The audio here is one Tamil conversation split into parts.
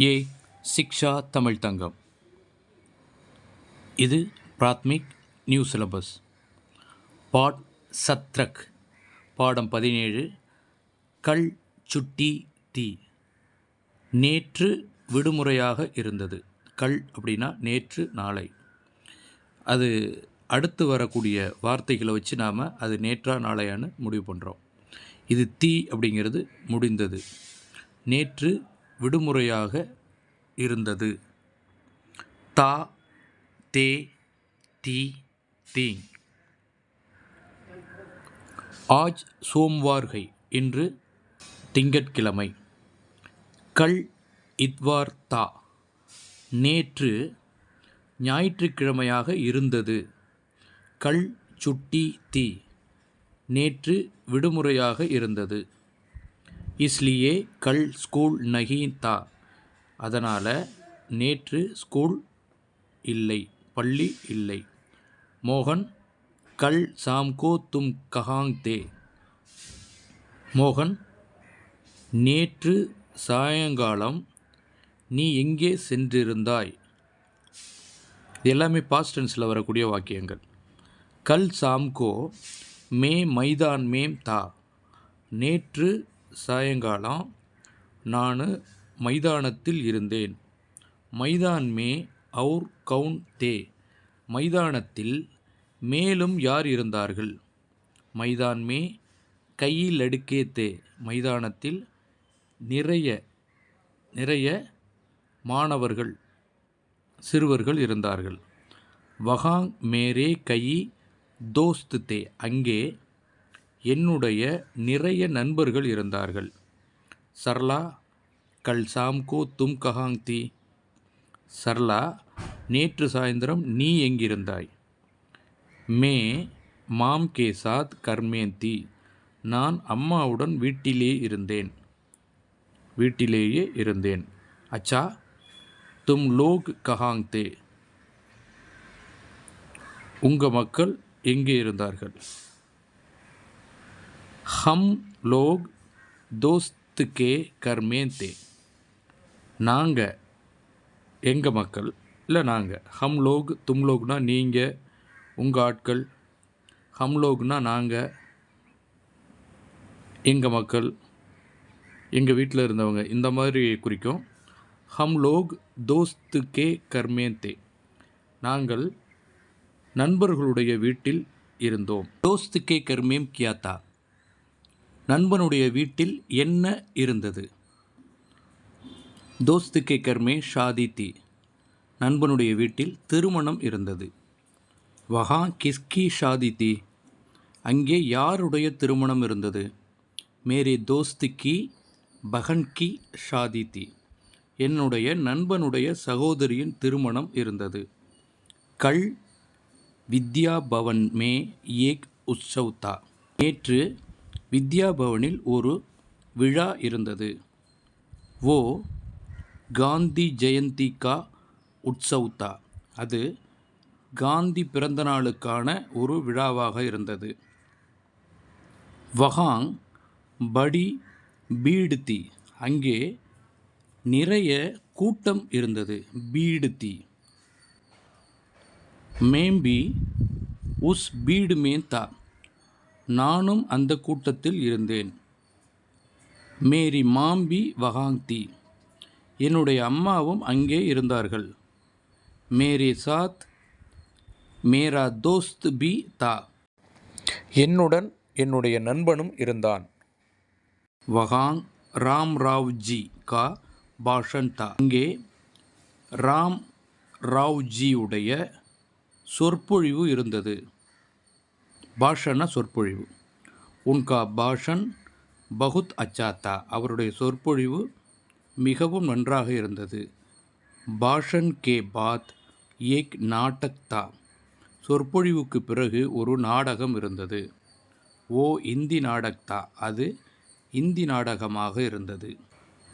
ஏ சிக்ஷா தமிழ் தங்கம். இது பிராத்மிக் நியூ சிலபஸ். பாட் சத்ரக் பாடம் 17. கல் சுட்டி தீ. நேற்று விடுமுறையாக இருந்தது. கல் அப்படின்னா நேற்று, நாளை. அது அடுத்து வரக்கூடிய வார்த்தைகளை வச்சு நாம் அது நேற்றா நாளையான்னு முடிவு பண்ணுறோம். இது தீ அப்படிங்கிறது முடிந்தது. நேற்று விடுமுறையாக இருந்தது. தா தே தி தீ. ஆஜ் சோம்வார் ஹை, இன்று திங்கட்கிழமை. கல் இத்வார் தா, நேற்று ஞாயிற்றுக்கிழமையாக இருந்தது. கல் சுட்டி தீ, நேற்று விடுமுறையாக இருந்தது. இஸ்லியே கல் ஸ்கூல் நஹி தா, அதனால் நேற்று ஸ்கூல் இல்லை, பள்ளி இல்லை. மோகன் கல் சாம்கோ தும் கஹாங் தே. மோகன், நேற்று சாயங்காலம் நீ எங்கே சென்றிருந்தாய்? இது எல்லாமே பாஸ்ட் டென்ஸில் வரக்கூடிய வாக்கியங்கள். கல் சாம்கோ மே மைதான் மேம் தா, நேற்று சாயங்காலம் நான் மைதானத்தில் இருந்தேன். மைதான் மே அவுர் கவுன் தே, மைதானத்தில் மேலும் யார் இருந்தார்கள்? மைதான் மே கையில் அடுக்கே தே, மைதானத்தில் நிறைய மாணவர்கள், சிறுவர்கள் இருந்தார்கள். வஹாங் மேரே கை தோஸ்த் தே, அங்கே என்னுடைய நிறைய நண்பர்கள் இருந்தார்கள். சர்லா கல் சாம்கோ தும் கஹாங் தி. சர்லா, நேற்று சாயந்தரம் நீ எங்கிருந்தாய்? மே மாம் கே சாத் கர்மேன் தி, நான் அம்மாவுடன் வீட்டிலேயே இருந்தேன். அச்சா தும் லோக் கஹாங் தே, உங்கள் மக்கள் எங்கே இருந்தார்கள்? ஹம் லோக் தோஸ்த் கே கர்மேன் தே, நாங்கள், எங்கள் மக்கள், இல்லை நாங்கள். ஹம் லோக், தும் லோக்னா நீங்கள், உங்கள் ஆட்கள். ஹம் லோக்னா நாங்கள், எங்கள் மக்கள், எங்கள் வீட்டில் இருந்தவங்க, இந்த மாதிரி குறிக்கும். ஹம் லோக் தோஸ்த் கே கர்மேன் தே, நாங்கள் நண்பர்களுடைய வீட்டில் இருந்தோம். தோஸ்த் கே கர்மேம் கியா தா, நண்பனுடைய வீட்டில் என்ன இருந்தது? தோஸ்த் கே கர்மே ஷாதி தி, நண்பனுடைய வீட்டில் திருமணம் இருந்தது. வஹா கிஸ்கி ஷாதி தி, அங்கே யாருடைய திருமணம் இருந்தது? மேரே தோஸ்த் கி பஹன் கி ஷாதி தி, என்னுடைய நண்பனுடைய சகோதரியின் திருமணம் இருந்தது. கல் வித்யா பவன் மே ஏக் உற்சவ் தா, நேற்று வித்யா பவனில் ஒரு விழா இருந்தது. ஓ காந்தி ஜெயந்தி கா உற்சவ் தா, அது காந்தி பிறந்த நாளுக்கான ஒரு விழாவாக இருந்தது. வஹாங் படி பீடு தி, அங்கே நிறைய கூட்டம் இருந்தது. பீடு தி. மேம்பி உஸ் பீடு மே தா, நானும் அந்த கூட்டத்தில் இருந்தேன். மேரி மாம்பி வஹாங் தி, என்னுடைய அம்மாவும் அங்கே இருந்தார்கள். மேரே சாத் மேரா தோஸ்த் பி தா, என்னுடன் என்னுடைய நண்பனும் இருந்தான். வஹாங் ராம் ராவ் ஜி கா பாஷன் தா, அங்கே ராம் ராவ் ஜியுடைய சொற்பொழிவு இருந்தது. பாஷன சொற்பொழிவு. உன்கா பாஷன் பகுத் அச்சா தா, அவருடைய சொற்பொழிவு மிகவும் நன்றாக இருந்தது. பாஷன் கே பாத் ஏக் நாடக் தா, சொற்பொழிவுக்கு பிறகு ஒரு நாடகம் இருந்தது. ஓ இந்தி நாடக் தா, அது இந்தி நாடகமாக இருந்தது.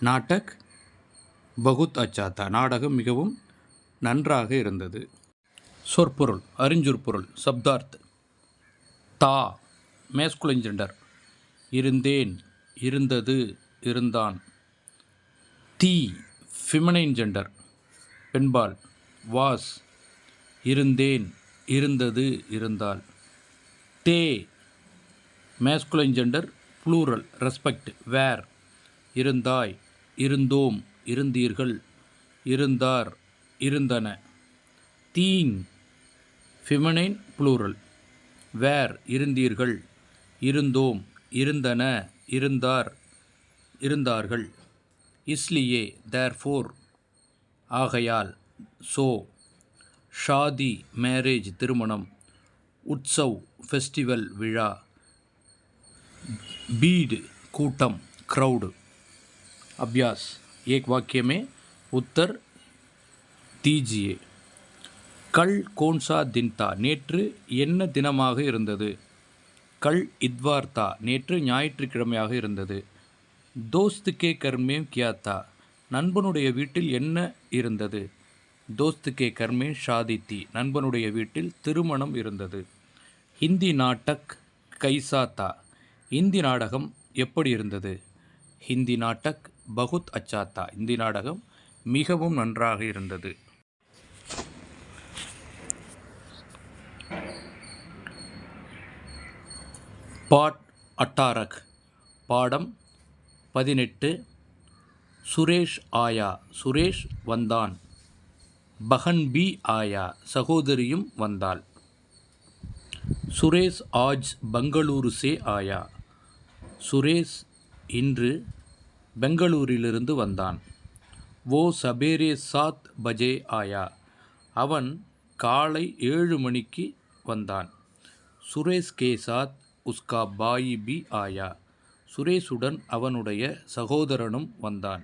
நாடக் பகுத் அச்சா தா, நாடகம் மிகவும் நன்றாக இருந்தது. சொற்பொருள், அறிஞ்சுற்பொருள், சப்தார்த். தா மேஸ்குலின் ஜெண்டர், இருந்தேன், இருந்தது, இருந்தான். தீ ஃபெமினைன் ஜெண்டர் பெண்பால். வாஸ் இருந்தேன், இருந்தது, இருந்தால். தே மேஸ்குலைன் ஜெண்டர் ப்ளூரல் ரெஸ்பெக்ட். வேர் இருந்தாய், இருந்தோம், இருந்தீர்கள், இருந்தார், இருந்தன. தீங் ஃபெமினைன் ப்ளூரல். வேர் இருந்தீர்கள், இருந்தோம், இருந்தன, இருந்தார், இருந்தார்கள். இஸ்லியே தேர்ஃபோர் ஆகையால். சோ ஷாதி மேரேஜ் திருமணம். உற்சவ் ஃபெஸ்டிவல் விழா. भीड़ கூட்டம் क्राउड. अभ्यास एक वाक्य में उत्तर दीजिए. कल कौन सा दिन था நேற்று என்ன தினமாக இருந்தது. கல் இத்வார் தா நேற்று ஞாயிற்றுக்கிழமையாக இருந்தது. தோஸ்த் கே கர் में क्या था நண்பனுடைய வீட்டில் என்ன இருந்தது. தோஸ்த் கே கர் में शादी थी நண்பனுடைய வீட்டில் திருமணம் இருந்தது. ஹிந்தி நாட்டக் கைசா தா இந்தி நாடகம் எப்படி இருந்தது. ஹிந்தி நாட்டக் பகுத் அச்சா தா இந்தி நாடகம் மிகவும் நன்றாக இருந்தது. பாட் 18 பாடம் 18. சுரேஷ் ஆயா சுரேஷ் வந்தான். பஹன் பி ஆயா சகோதரியும் வந்தாள். சுரேஷ் ஆஜ் பெங்களூரு சே ஆயா சுரேஷ் இன்று பெங்களூரிலிருந்து வந்தான். वो சபேரே 7 பஜே ஆயா அவன் காலை 7 மணிக்கு வந்தான். சுரேஷ் கே சாத் உஸ்கா பாயி பி ஆயா சுரேஷுடன் அவனுடைய சகோதரனும் வந்தான்.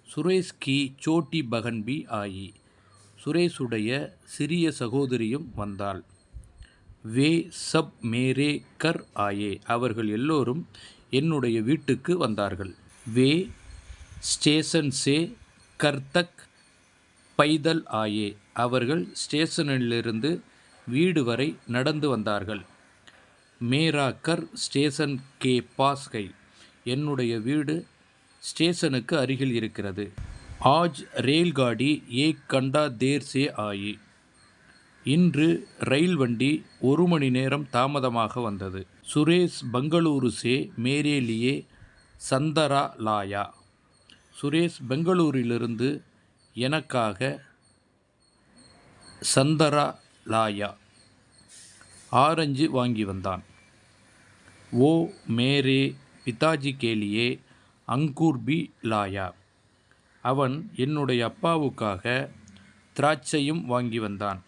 சுரேஷ் கி சோட்டி பகன் பி ஆயி சுரேஷுடைய சிறிய சகோதரியும் வந்தாள். வே சப் மேரே கர் ஆயே அவர்கள் எல்லோரும் என்னுடைய வீட்டுக்கு வந்தார்கள். வே ஸ்டேஷன் சே கர் தக் பைதல் ஆயே அவர்கள் ஸ்டேஷனிலிருந்து வீடு வரை நடந்து வந்தார்கள். மேரா கர் ஸ்டேஷன் கே பாஸ் கை என்னுடைய வீடு ஸ்டேஷனுக்கு அருகில் இருக்கிறது. ஆஜ் ரேல்காடி ஏக் கண்டா தேர் சே ஆயி இன்று ரயில் வண்டி 1 மணி நேரம் தாமதமாக வந்தது. சுரேஷ் பெங்களூரு சே மேரே லியே சந்தரா லாயா சுரேஷ் பெங்களூரிலிருந்து எனக்காக சந்தரா லாயா ஆரஞ்சு வாங்கி வந்தான். ஓ மேரே பிதாஜி கேலியே அங்கூர் பி லாயா அவன் என்னுடைய அப்பாவுக்காக திராட்சையும் வாங்கி வந்தான்.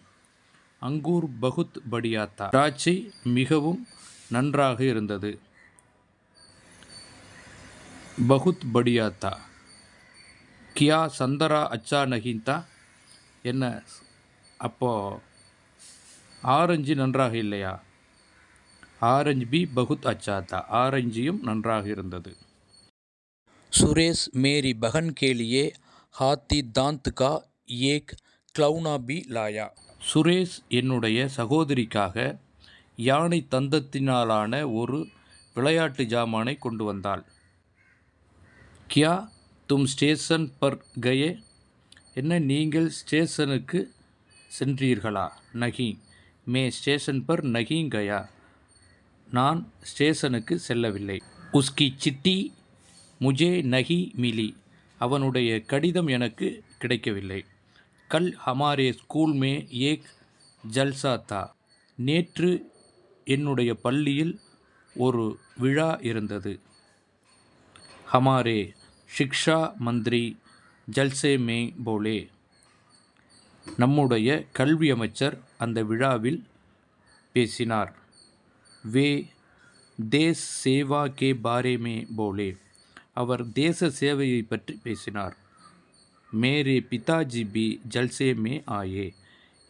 அங்கூர் பகுத் படியா தா திராட்சை மிகவும் நன்றாக இருந்தது. பகுத் படியா தா கியா சந்தரா அச்சா நஹீன் தா என்ன அப்போ ஆரஞ்சு நன்றாக இல்லையா. ஆரஞ்சு பி பகுத் அச்சா தா ஆரஞ்சியும் நன்றாக இருந்தது. சுரேஷ் மேரி பகன் கேலியே ஹாத்தி தாந்த் கா ஏக் கிளவுனா பி லாயா சுரேஷ் என்னுடைய சகோதரிக்காக யானை தந்தத்தினாலான ஒரு விளையாட்டு ஜாமானை கொண்டு வந்தாள். கியா தும் ஸ்டேஷன் பர் கயே என்ன நீங்கள் ஸ்டேஷனுக்கு சென்றீர்களா. நகி மே ஸ்டேஷன் பர் நகி கயா நான் ஸ்டேஷனுக்கு செல்லவில்லை. உஸ்கி சிட்டி முஜே நகி மிலி அவனுடைய கடிதம் எனக்கு கிடைக்கவில்லை. கல் ஹமாரே ஸ்கூல் மே ஏக் ஜல்சா தா நேற்று என்னுடைய பள்ளியில் ஒரு விழா இருந்தது. ஹமாரே ஷிக்ஷா மந்திரி ஜல்சே மே போலே நம்முடைய கல்வி அமைச்சர் அந்த விழாவில் பேசினார். வே தேஸ் சேவா கே பாரே மே போலே அவர் தேச சேவையை பற்றி பேசினார். மேரே பிதாஜி பி ஜல்சே மே ஆயே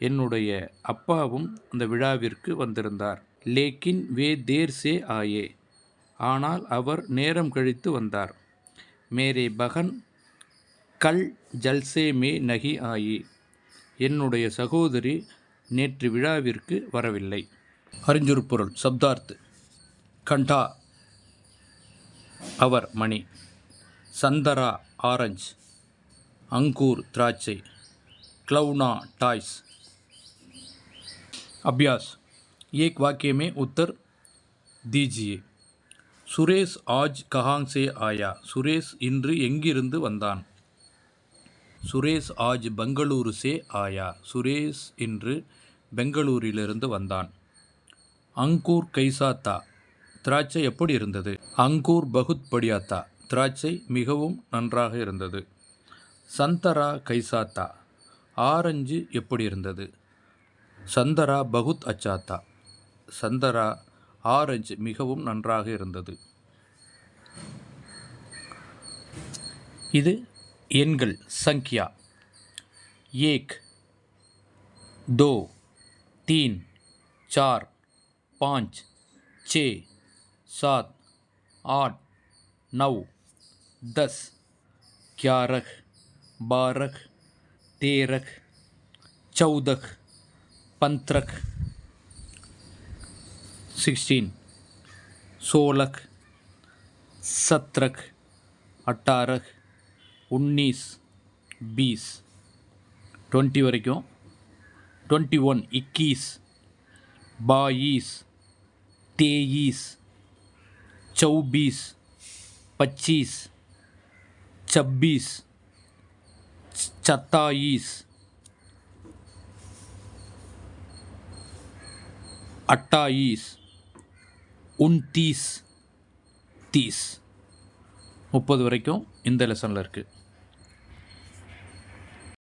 என்னுடைய அப்பாவும் அந்த விழாவிற்கு வந்திருந்தார். லேக்கின் வே தேர் சே ஆயே ஆனால் அவர் நேரம் கழித்து வந்தார். மேரே பகன் கல் ஜல்சே மே நகி ஆயி என்னுடைய சகோதரி நேற்று விழாவிற்கு வரவில்லை. அறிஞர் சப்தார்த் கண்டா அவர் மணி. சந்தரா ஆரஞ்சு अंगूर திராட்சை, खिलौना टॉयस। अभ्यास, एक वाक्य में उत्तर दीजिए। सुरेश आज कहाँ से आया? सुरेश இன்று எங்கிருந்து வந்தான்? சுரேஷ் ஆஜ் பெங்களூரு சே ஆயா. சுரேஷ் இன்று பெங்களூரிலிருந்து வந்தான். அங்கூர் கைசா தா. திராட்சை எப்படி இருந்தது? அங்கூர் பகுத் படியா தா. திராட்சை மிகவும் நன்றாக இருந்தது. சந்தரா கைசா தா. ஆரஞ்சு எப்படி இருந்தது? சந்தரா பகுத் அச்சா தா. சந்தரா ஆரஞ்சு மிகவும் நன்றாக இருந்தது. இது எண்கள் संख्या 1 2 3 4 5 6 7 8 9 10 11 12 13 14 15 16 16 17 18 19 20 20 வரைக்கும் 21 21 22 23 24 25 26 27 28 29 30 30 வரைக்கும் இந்த லெசனில் இருக்குது.